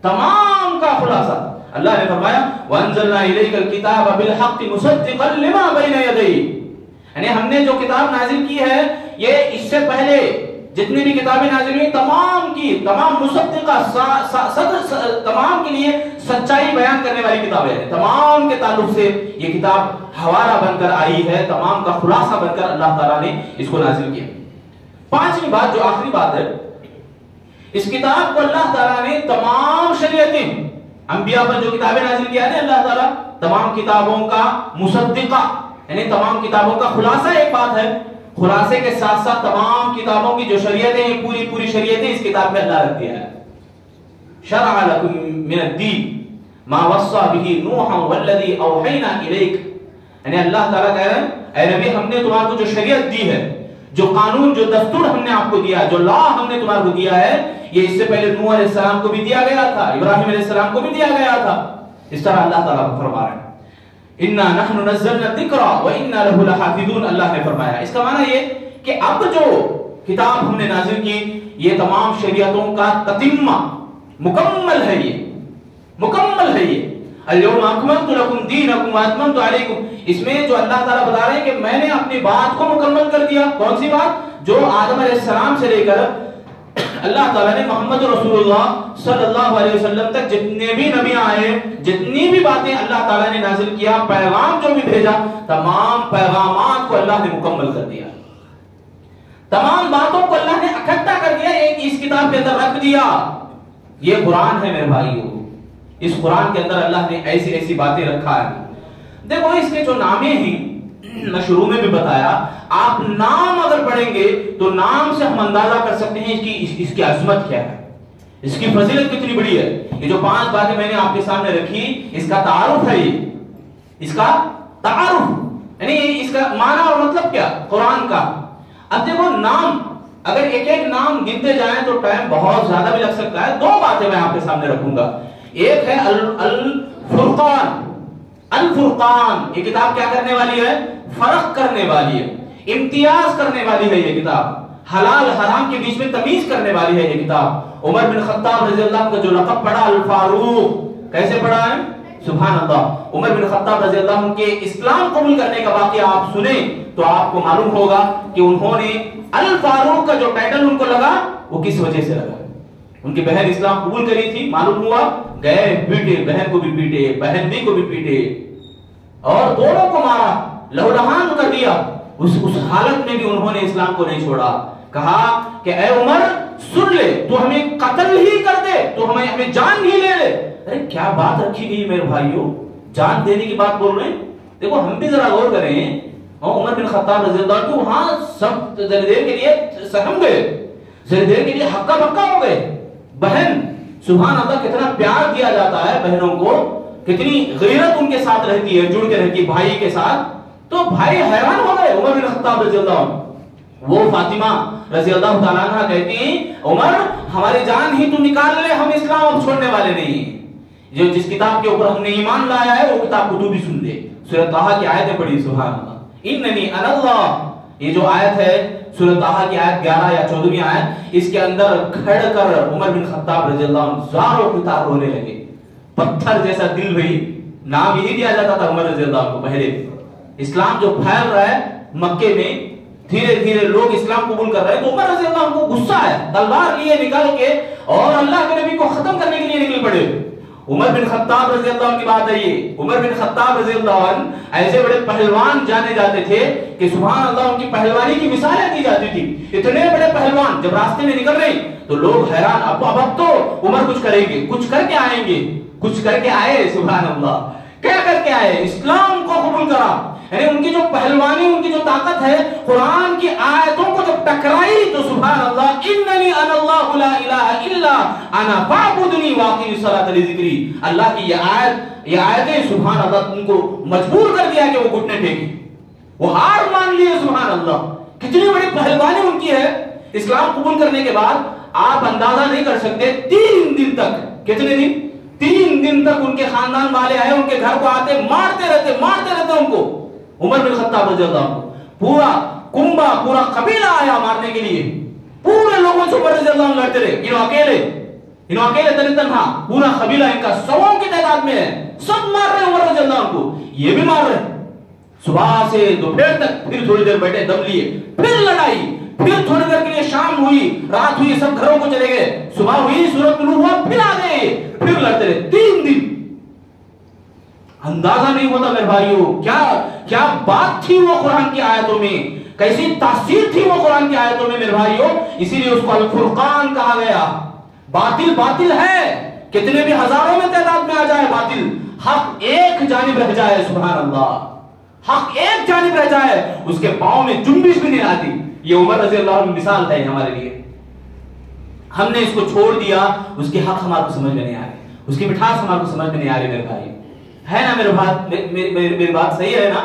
تمام کا خلاصہ. اللہ نے فرمایا وَأَنزَلْنَا إِلَيْكَ الْكِتَابَ بِالْحَقِّ مُصَدِّقًا لِمَا بَيْنَ يَدَيْهِ. یعنی ہم نے جو کتاب نازل کی ہے یہ اس سے پہلے جتنی بھی کتابیں نازل ہوئی تمام کی تمام مصدقہ, تمام کے لیے سچائی بیان کرنے والی کتابیں ہیں. تمام کے تعلق سے یہ کتاب حوالہ بن کر آئی ہے, تمام کا خلاصہ بن کر اللہ تعالیٰ نے اس کو نازل کیا. پانچویں بات, جو آخری بات ہے, اس کتاب کو اللہ تعالیٰ نے تمام شریعتیں, انبیاء پر جو کتابیں نازل کیا ہے اللہ تعالیٰ, تمام کتابوں کا مصدقہ یعنی تمام کتابوں کا خلاصہ ایک بات ہے, خلاصے کے ساتھ ساتھ تمام کتابوں کی جو شریعتیں ہیں پوری شریعتیں اس کتاب میں اللہ رکھ دیا ہے. شرع لکم من الدین ما وصى به نوحا والذی اوحینا الیک. یعنی اللہ تعالیٰ کہہ رہے ہیں اے نبی ہم نے تمہارے کو جو شریعت دی ہے, جو قانون, جو دستور ہم نے آپ کو دیا, جو لا ہم نے تمہارے کو دیا ہے, یہ اس سے پہلے نوح علیہ السلام کو بھی دیا گیا تھا, ابراہیم علیہ السلام کو بھی دیا گیا تھا. اس طرح اللہ تعالیٰ فرما رہے ہیں اِنَّا نَحْنُ نَزَّلْنَا الذِّكْرَ وَإِنَّا لَهُ لَحَافِظُونَ. اللہ نے فرمایا, اس کا معنی یہ کہ اب جو کتاب ہم نے نازل کی یہ تمام شریعتوں کا تتمہ, مکمل ہے, یہ مکمل ہے. یہ اليوم اکملت لکم دینکم واتممت علیکم, اس میں جو اللہ تعالیٰ بتا رہے ہیں کہ میں نے اپنی بات کو مکمل کر دیا. کون سی بات؟ جو آدم علیہ السلام سے لے کر اللہ تعالیٰ نے محمد رسول اللہ صلی اللہ علیہ وسلم تک جتنے بھی نبی آئے, جتنی بھی باتیں اللہ تعالیٰ نے نازل کیا, پیغام جو بھی بھیجا, تمام پیغامات کو اللہ نے مکمل کر دیا. تمام باتوں کو اللہ نے اکٹھا کر دیا, ایک اس کتاب کے اندر رکھ دیا. یہ قرآن ہے میرے بھائیو, اس قرآن کے اندر اللہ نے ایسی ایسی باتیں رکھا ہے. دیکھو اس کے جو نامے ہیں میں شروع میں بھی بتایا, آپ نام اگر پڑھیں گے تو نام سے ہم اندازہ کر سکتے ہیں اس کی عظمت کیا ہے, اس کی فضیلت کتنی بڑی ہے. یہ جو 5 باتیں میں نے آپ کے سامنے رکھی, اس کا تعارف ہے, اس کا تعارف یعنی اس کا معنی اور مطلب کیا قرآن کا. اب دیکھو نام, اگر ایک ایک نام گنتے جائیں تو ٹائم بہت زیادہ بھی لگ سکتا ہے. 2 باتیں میں آپ کے سامنے رکھوں گا. ایک ہے الفرقان. الفرقان یہ کتاب کیا کرنے والی ہے؟ فرق کرنے والی ہے, امتیاز کرنے والی ہے. یہ کتاب حلال حرام کے بیچ میں تمیز کرنے والی ہے. یہ کتاب عمر بن خطاب رضی اللہ عنہ کا جو لقب پڑا الفاروق, کیسے پڑھا ہے؟ سبحان اللہ. عمر بن خطاب رضی اللہ عنہ کے اسلام قبول کرنے کا واقعہ آپ سنیں تو آپ کو معلوم ہوگا کہ انہوں نے الفاروق کا جو ٹائٹل ان کو لگا وہ کس وجہ سے لگا. ان کی بہن اسلام قبول کری تھی, معلوم ہوا گئے پیٹے, بہن کو بھی پیٹے, بہن بھی کو بھی پیٹے, اور دونوں کو مارا, لہولہان کر دیا. اس حالت میں بھی انہوں نے اسلام کو نہیں چھوڑا. کہا کہ اے عمر سن لے, تو ہمیں قتل ہی کر دے, تو ہمیں جان ہی لے لے. ارے کیا بات رکھی گئی میرے بھائیوں, جان دینے کی بات بول رہے ہیں. دیکھو ہم بھی ذرا غور کریں, اور عمر بن خطاب رضی اللہ عنہ وہاں سب ذرا دیر کے لیے سہم گئے, ذرا دیر کے لیے ہکا بکا ہو گئے. بہن, سبحان اللہ, کتنا پیار دیا جاتا ہے بہنوں کو, کتنی غیرت ان کے ساتھ رہتی ہے, جڑ کے رہتی ہے بھائی کے ساتھ. تو بھائی حیران ہو گئے. عمر بن خطاب رضی اللہ عنہ, وہ فاطمہ رضی اللہ تعالیٰ عنہ کہتی ہیں عمر ہماری جان ہی تو نکال لے, ہم اسلام اب چھوڑنے والے نہیں. جو جس کتاب کے اوپر ہم نے ایمان لایا ہے وہ کتاب کو تو بھی سن لے. سورۃ طٰہٰ کی آیتیں پڑھی, سبحان اللہ. اننی انا اللہ, یہ جو آیت ہے سورۃ طٰہٰ کی آیت 11 یا 14ویں آیت, اس کے اندر کھڑ کر عمر بن خطاب رضی اللہ عنہ زاروں پتار رونے لگے. پتھر جیسا دل بھئی, نام یہی دیا جاتا تھا عمر رضی اللہ عنہ کو. پہلے اسلام جو پھیل رہا ہے مکے میں, دھیرے دھیرے لوگ اسلام قبول کر رہے ہیں, تو عمر رضی اللہ عنہ کو غصہ ہے, تلوار لیے نکال کے اور اللہ کے نبی کو ختم کرنے کے لیے نکل پڑے. عمر بن خطاب رضی اللہ عنہ کی بات ہے یہ. عمر بن خطاب رضی اللہ عنہ ایسے بڑے پہلوان جانے جاتے تھے کہ سبحان اللہ ان کی پہلوانی کی مثالیں دی جاتی تھی. اتنے بڑے پہلوان جب راستے میں نکل رہے تو لوگ حیران, اب تو عمر کچھ کریں گے, کچھ کر کے آئیں گے. کچھ کر کے آئے, سبحان اللہ. کیا کر کے آئے؟ اسلام کو قبول کرا. یعنی ان کی جو پہلوانی، ان کی جو طاقت ہے، قرآن کی آیتوں کو جب ٹکرائی تو سبحان اللہ، اننی انا اللہ لا الہ الا انا فاعبدنی واقم الصلاۃ لذکری. اللہ کی یہ آیتیں سبحان اللہ ان کو مجبور کر دیا کہ وہ گھٹنے ٹیکیں، وہ ہار مان لیے. سبحان اللہ، کتنی بڑی پہلوانی ان کی ہے. اسلام قبول کرنے کے بعد آپ اندازہ نہیں کر سکتے، 3 دن تک، کتنے دن؟ 3 دن تک ان کے خاندان والے آئے، ان کے گھر کو آتے، مارتے رہتے ان کو. عمر بن خطاب رضی اللہ عنہ، پورا کنبہ، پورا قبیلہ آیا مارنے کے لیے. پورے لوگوں سے عمر رضی اللہ عنہ لڑتے رہے. انہوں اکیلے تنہا، پورا قبیلہ ان کا 100 کی تعداد میں ہے، سب مار رہے عمر رضی اللہ عنہ کو. یہ بھی مار رہے. صبح سے دوپہر تک، پھر تھوڑی دیر بیٹھے، دم لیے، پھر لڑائی، پھر تھوڑی دیر کے لیے شام ہوئی، رات ہوئی، سب گھروں کو چلے گئے. صبح ہوئی، سورج طلوع ہوا، پھر آ گئے، پھر لڑتے رہے 3 دن. اندازہ نہیں ہوتا میرے بھائیوں کیا بات تھی وہ قرآن کی آیتوں میں، کیسی تاثیر تھی وہ قرآن کی آیتوں میں میرے بھائیوں. اسی لیے اس کو الفرقان کہا گیا. باطل ہے، کتنے بھی ہزاروں میں تعداد میں آ جائے باطل، حق ایک جانب رہ جائے. سبحان اللہ، حق ایک جانب رہ جائے، اس کے پاؤں میں جنبش بھی نہیں آتی. یہ عمر رضی اللہ عنہ مثال ہے ہمارے لیے. ہم نے اس کو چھوڑ دیا، اس کے حق ہمارے کو سمجھ میں نہیں آ رہے، اس کی مٹھاس ہمارے کو سمجھ میں نہیں آ رہی. میرے بھائی ہے نا، میری بات صحیح ہے نا؟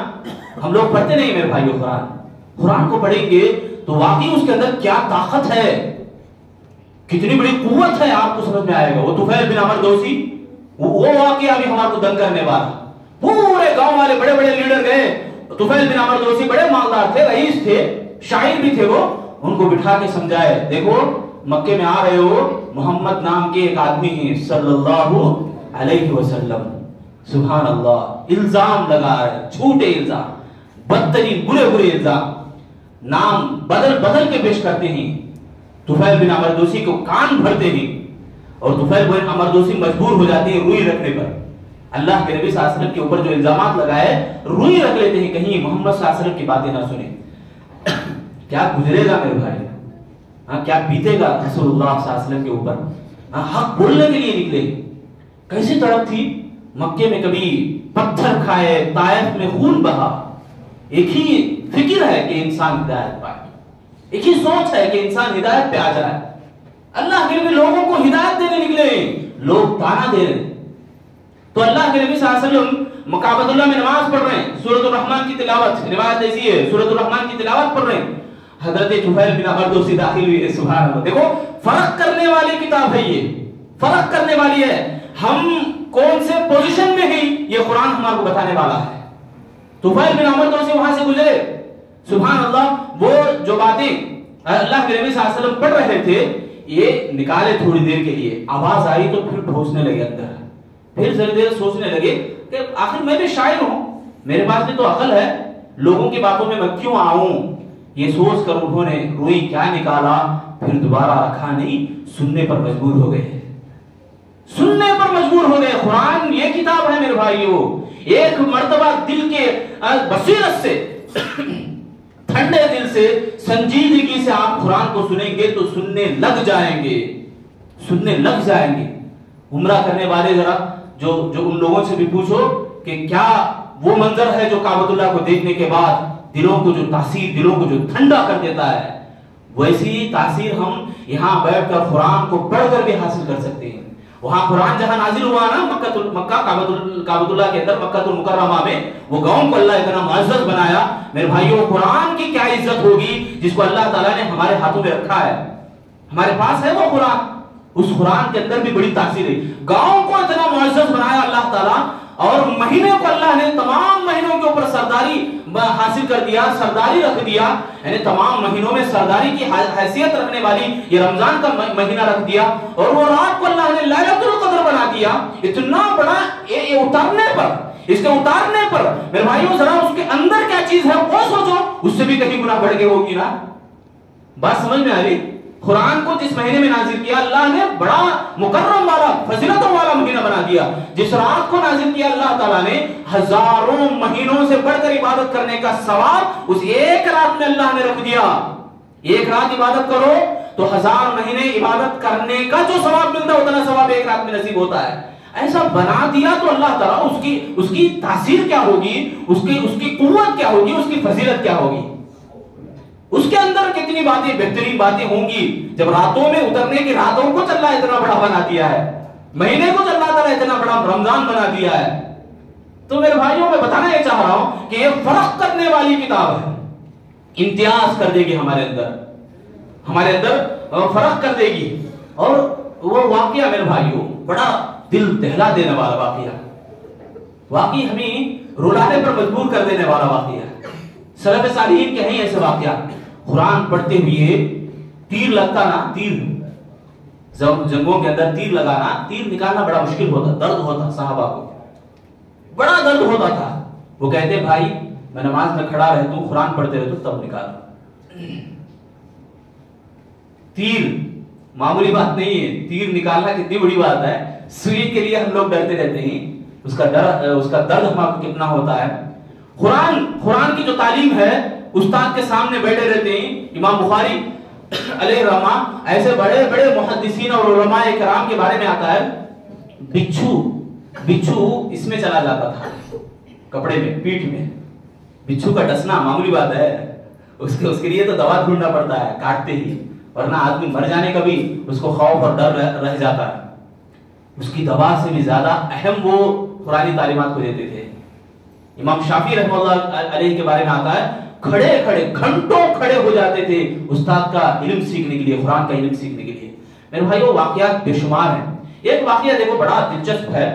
ہم لوگ پڑھتے نہیں میرے بھائیو. قرآن کو پڑھیں گے تو واقعی اس کے اندر کیا طاقت ہے، کتنی بڑی قوت ہے، آپ کو سمجھ میں آئے گا. وہ طفیل بن عمرو دوسی، وہ واقعہ بھی ہمارے کو دنگ کرنے والا. پورے گاؤں والے بڑے بڑے لیڈر گئے. طفیل بن عمرو دوسی بڑے مالدار تھے، رئیس تھے، شاعر بھی تھے. وہ ان کو بٹھا کے سمجھائے، دیکھو مکے میں آ رہے ہو، محمد نام کے ایک آدمی ہیں صلی اللہ علیہ وسلم. سبحان اللہ، الزام لگا رہے، جھوٹے الزام، بدترین برے الزام، نام بدل کے پیش کرتے ہیں. طفیل بن عمرو دوسی کو کان بھرتے ہیں، اور طفیل بن عمرو دوسی مجبور ہو جاتے ہیں روئی رکھنے پر. اللہ کے نبی صلی اللہ علیہ وسلم کے اوپر جو الزامات لگائے، روئی رکھ لیتے ہیں کہیں محمد صلی اللہ علیہ وسلم کی باتیں نہ سنیں. کیا گزرے گا میرے بھائی، کیا بیتے گا رسول اللہ صلی اللہ علیہ وسلم کے اوپر. حق بولنے کے لیے نکلے. کیسی تڑپ تھی، مکے میں کبھی پتھر کھائے، طائف میں خون بہا. ایک ہی فکر ہے کہ انسان ہدایت پائے، ایک ہی سوچ ہے کہ انسان ہدایت پہ آ جائے. اللہ کے نبی لوگوں کو ہدایت دینے نکلے، لوگ تانا دے رہے. تو اللہ کے نبی صلی اللہ علیہ وسلم کعبۃ اللہ میں نماز پڑھ رہے ہیں، سورۃ الرحمن کی تلاوت، روایت ایسی ہے سورۃ الرحمن کی تلاوت پڑھ رہے ہیں. حضرت طفیل بن عمرو دوسی داخل ہوئے. سبحان اللہ، دیکھو فرق کرنے والی کتاب ہے، یہ فرق کرنے والی ہے. ہم کون سے پوزیشن میں ہیں یہ قرآن ہمارے کو بتانے والا ہے. طفیل بن عمرو دوسی وہاں سے گزرے. سبحان اللہ، وہ جو باتیں اللہ کے نبی صلی اللہ علیہ وسلم پڑھ رہے تھے، یہ نکالے تھوڑی دیر کے لیے، آواز آئی تو پھر ٹھوسنے لگے اندر. پھر ذرا دیر سوچنے لگے کہ آخر میں بھی شاعر ہوں، میرے پاس بھی تو عقل ہے، لوگوں کی باتوں میں کیوں آؤں. یہ سوچ کر انہوں نے روئی کیا نکالا، پھر دوبارہ رکھا نہیں، سننے پر مجبور ہو گئے. سننے پر مجبور ہو گئے. قرآن یہ کتاب ہے میرے بھائیوں، ایک مرتبہ دل کے بصیرت سے، ٹھنڈے دل سے، سنجیدگی سے آپ قرآن کو سنیں گے تو سننے لگ جائیں گے، سننے لگ جائیں گے. عمرہ کرنے والے ذرا جو ان لوگوں سے بھی پوچھو کہ کیا وہ منظر ہے جو کعبۃ اللہ کو دیکھنے کے بعد دلوں کو جو تاثیر، دلوں کو جو ٹھنڈا کر دیتا ہے، ویسی تاثیر ہم یہاں بیٹھ کر قرآن کو پڑھ کر بھی حاصل کر سکتے ہیں. وہاں قرآن جہاں نازل ہوا نا، مکہ کعبۃ اللہ کے اندر، مکہ المکرمہ میں، وہ گاؤں کو اللہ اتنا معزز بنایا. میرے بھائیوں، قرآن کی کیا عزت ہوگی جس کو اللہ تعالیٰ نے ہمارے ہاتھوں میں رکھا ہے، ہمارے پاس ہے وہ قرآن. اس قرآن کے اندر بھی بڑی تاثیر ہے. گاؤں کو اتنا معزز بنایا اللہ تعالیٰ، اور مہینے کو اللہ نے تمام مہینوں کے اوپر سرداری حاصل کر دیا، سرداری رکھ دیا. یعنی تمام مہینوں میں سرداری کی حیثیت رکھنے والی یہ رمضان کا مہینہ رکھ دیا، اور وہ رات کو اللہ نے لیلۃ القدر بنا دیا. اتنا بڑا یہ اتارنے پر، اس کے اتارنے پر میرے بھائیوں ذرا اس کے اندر کیا چیز ہے وہ سوچو، اس سے بھی کہیں گنا بڑھ کے ہوگی نا. بات سمجھ میں آ رہی؟ قرآن کو جس مہینے میں نازل کیا اللہ نے بڑا مکرم والا، فضیلتوں والا مہینہ بنا دیا. جس رات کو نازل کیا اللہ تعالیٰ نے ہزاروں مہینوں سے بڑھ کر عبادت کرنے کا ثواب اس ایک رات میں اللہ نے رکھ دیا. ایک رات عبادت کرو تو 1000 مہینے عبادت کرنے کا جو ثواب ملتا ہے اتنا ثواب ایک رات میں نصیب ہوتا ہے. ایسا بنا دیا تو اللہ تعالیٰ اس کی تاثیر کیا ہوگی، اس کی قوت کیا ہوگی، اس کی فضیلت کیا ہوگی، اس کے اندر کتنی باتیں بہترین باتیں ہوں گی جب راتوں میں اترنے کی راتوں کو اللہ اتنا بڑا بنا دیا ہے، مہینے کو اللہ تعالیٰ اتنا بڑا رمضان بنا دیا ہے۔ تو میرے بھائیوں میں بتانا یہ چاہ رہا ہوں کہ یہ فرق کرنے والی کتاب ہے، امتیاز کر دے گی ہمارے اندر فرق کر دے گی۔ اور وہ واقعہ میرے بھائیوں بڑا دل دہلا دینے والا واقعہ، واقعی ہمیں رلانے پر مجبور کر دینے والا واقعہ۔ سلف صالحین کے ہیں ایسے واقعہ، قرآن پڑھتے ہوئے تیر لگتا نا، تیر جنگوں کے اندر تیر لگانا، تیر نکالنا بڑا مشکل ہوتا، درد ہوتا، صحابہ کو بڑا درد ہوتا تھا۔ وہ کہتے بھائی میں نماز میں کھڑا رہتا ہوں، قرآن پڑھتے رہتا ہوں، تب نکالا۔ تیر معمولی بات نہیں ہے، تیر نکالنا کتنی بڑی بات ہے۔ سوئی کے لیے ہم لوگ ڈرتے رہتے ہیں، اس کا درد ہمارے کو کتنا ہوتا ہے۔ قرآن کی جو تعلیم ہے، استاد کے سامنے بیٹھے رہتے ہیں۔ امام بخاری علیہ الرحمہ ایسے بڑے بڑے محدثین اور علماء کرام کے بارے میں آتا ہے، بچھو اس میں چلا جاتا تھا، کپڑے میں، پیٹھ میں۔ بچھو کا ڈسنا معمولی بات ہے، اس کے لیے تو دوا ڈھونڈنا پڑتا ہے کاٹتے ہی، ورنہ آدمی مر جانے کا بھی اس کو خوف اور ڈر رہ جاتا ہے۔ اس کی دوا سے بھی زیادہ اہم وہ قرآنی تعلیمات کو دیتے تھے۔ امام شافعی رحمہ اللہ علیہ کے بارے میں آتا ہے، کھڑے گھنٹوں کھڑے ہو جاتے تھے استاد کا علم سیکھنے کے لیے، قرآن کا علم سیکھنے کے لیے۔ میرے بھائیو واقعات بے شمار ہیں۔ ایک واقعہ دیکھو بڑا دلچسپ ہے۔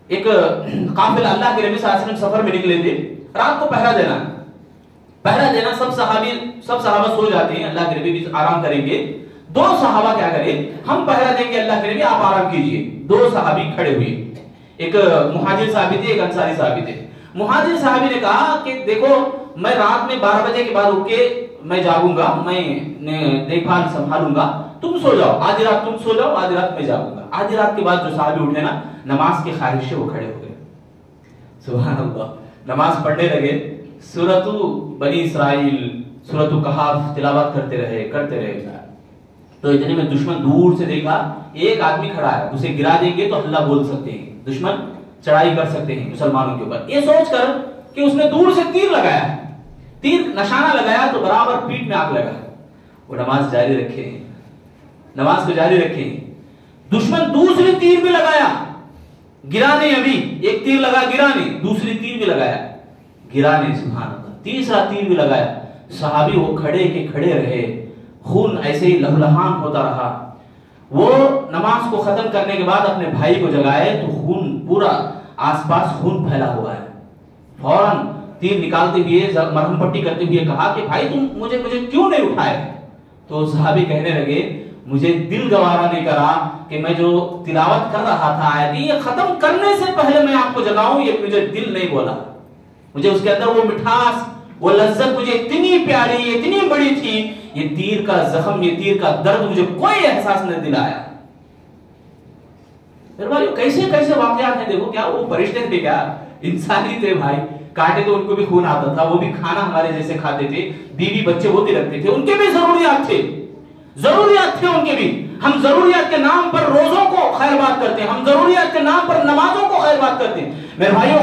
ایک قافلہ اللہ کے نبی صلی اللہ علیہ وسلم سفر میں نکلے تھے، رات کو پہرا دینا، سب صحابہ سو جاتے ہیں، اللہ کے نبی بھی آرام کریں گے۔ دو صحابہ کیا کریں، ہم پہرا دیں گے اللہ کے نبی، آپ آرام کیجئے۔ دو صحابی کھڑے ہوئے، ایک مہاجر صحابی تھے، ایک انصاری صحابی تھے۔ مہاجر صحابی نے کہا کہ دیکھو میں رات میں 12 بجے کے بعد اٹھ کے میں جاگوں گا، میں دیکھ بھال سنبھالوں گا، تم سو جاؤ، آدھی رات تم سو جاؤ، آدھی رات میں جاگوں گا۔ آدھی رات کے بعد جو صحابی اٹھے نا، نماز کی خواہش سے وہ کھڑے ہو گئے، سبحان اللہ، نماز پڑھنے لگے، سورۃ بنی اسرائیل، سورۃ کہف تلاوت کرتے رہے۔ تو اتنے میں دشمن دور سے دیکھا ایک آدمی کھڑا ہے، اسے گرا دیں گے تو اللہ بول سکتے ہیں، دشمن چڑھائی کر سکتے ہیں مسلمانوں کے اوپر۔ یہ سوچ کر کہ اس نے دور سے تیر لگایا، تیر نشانہ لگایا تو برابر پیٹ میں آگ لگا۔ وہ نماز کو جاری رکھے، دشمن دوسری تیر بھی لگایا، گرا نہیں، ابھی ایک تیر لگا گرا نہیں، دوسری تیر بھی لگایا، گرا نہیں، سبحان اللہ، تیسرا تیر بھی لگایا۔ صحابی وہ کھڑے رہے، خون ایسے ہی لہلہان ہوتا رہا۔ وہ نماز کو ختم کرنے کے بعد اپنے بھائی کو جگائے تو خون پورا آس پاس خون پھیلا ہوا ہے۔ فوراً تیر نکالتے ہوئے مرہم پٹی کرتے ہوئے کہا کہ بھائی تم مجھے کیوں نہیں اٹھائے؟ تو صحابی کہنے لگے مجھے دل گوارا نہیں کرا کہ میں جو تلاوت کر رہا تھا آیت یہ ختم کرنے سے پہلے میں آپ کو جگاؤں، یہ مجھے دل نہیں بولا، مجھے اس کے اندر وہ مٹھاس، وہ لذت مجھے اتنی پیاری، اتنی بڑی تھی، یہ تیر کا زخم، یہ تیر کا درد مجھے کوئی احساس نہیں دلایا۔ میرے بھائیو کیسے واقعات ہیں، دیکھو کیا وہ فرشتے تھے، کیا انسانی تھے بھائی، کاٹے تو ان کو بھی خون آتا تھا، وہ بھی کھانا ہمارے جیسے کھاتے تھے، بیوی بچے ہوتے رکھتے تھے، ان کے بھی ضروریات تھے ان کے بھی۔ ہم ضروریات کے نام پر روزوں کو خیر بات کرتے ہیں، ہم ضروریات کے نام پر نمازوں کو خیر بات کرتے ہیں۔ میرے بھائیو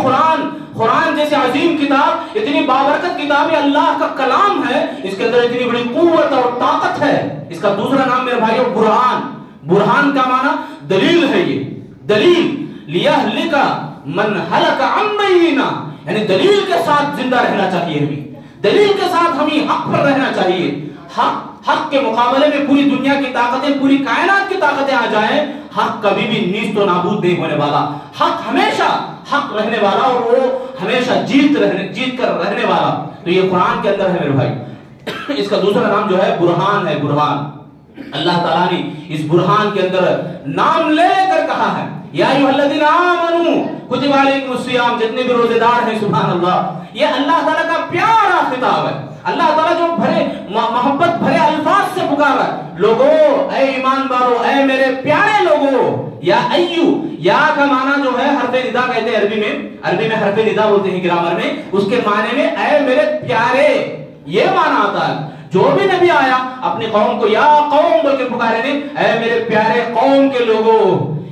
قرآن جیسے عظیم کتاب، اتنی بابرکت کتاب، یہ اللہ کا کلام ہے، اس کے اندر اتنی بڑی قوت اور طاقت ہے۔ اس کا دوسرا نام میرے بھائیو برہان کا معنی دلیل ہے، یہ دلیل لیہلک من ہلک عن بینہ، یعنی دلیل کے ساتھ زندہ رہنا چاہیے، ہمیں دلیل کے ساتھ ہمیں حق پر رہنا چاہیے۔ حق کے مقابلے میں پوری دنیا کی طاقتیں، پوری کائنات کی طاقتیں آ جائیں، حق کبھی بھی نیست و نابود نہیں ہونے والا، حق ہمیشہ حق رہنے والا، اور وہ ہمیشہ جیت کر رہنے والا۔ تو یہ قرآن کے اندر ہے میرے بھائی۔ اس کا دوسرا نام جو ہے برہان ہے، برہان۔ اللہ تعالیٰ نے اس برہان کے اندر نام لے کر کہا ہے یا ایھا الذین آمنوا کتب علیکم الصیام، جتنے بھی روزے دار ہیں، سبحان اللہ، یہ اللہ تعالیٰ کا پیارا خطاب ہے۔ اللہ تعالیٰ جو محبت بھرے الفاظ سے پکار رہا ہے، لوگو اے ایمان والو، اے میرے پیارے لوگو، یا ایو، یا کا معنی جو ہے حرف ندا کہتے ہیں عربی میں حرف ندا بولتے ہیں گرامر میں، اس کے معنی میں اے میرے پیارے، یہ معنی آتا ہے۔ جو بھی نبی آیا اپنی قوم کو یا قوم بول کے پکارے نہیں، اے میرے پیارے قوم کے لوگو،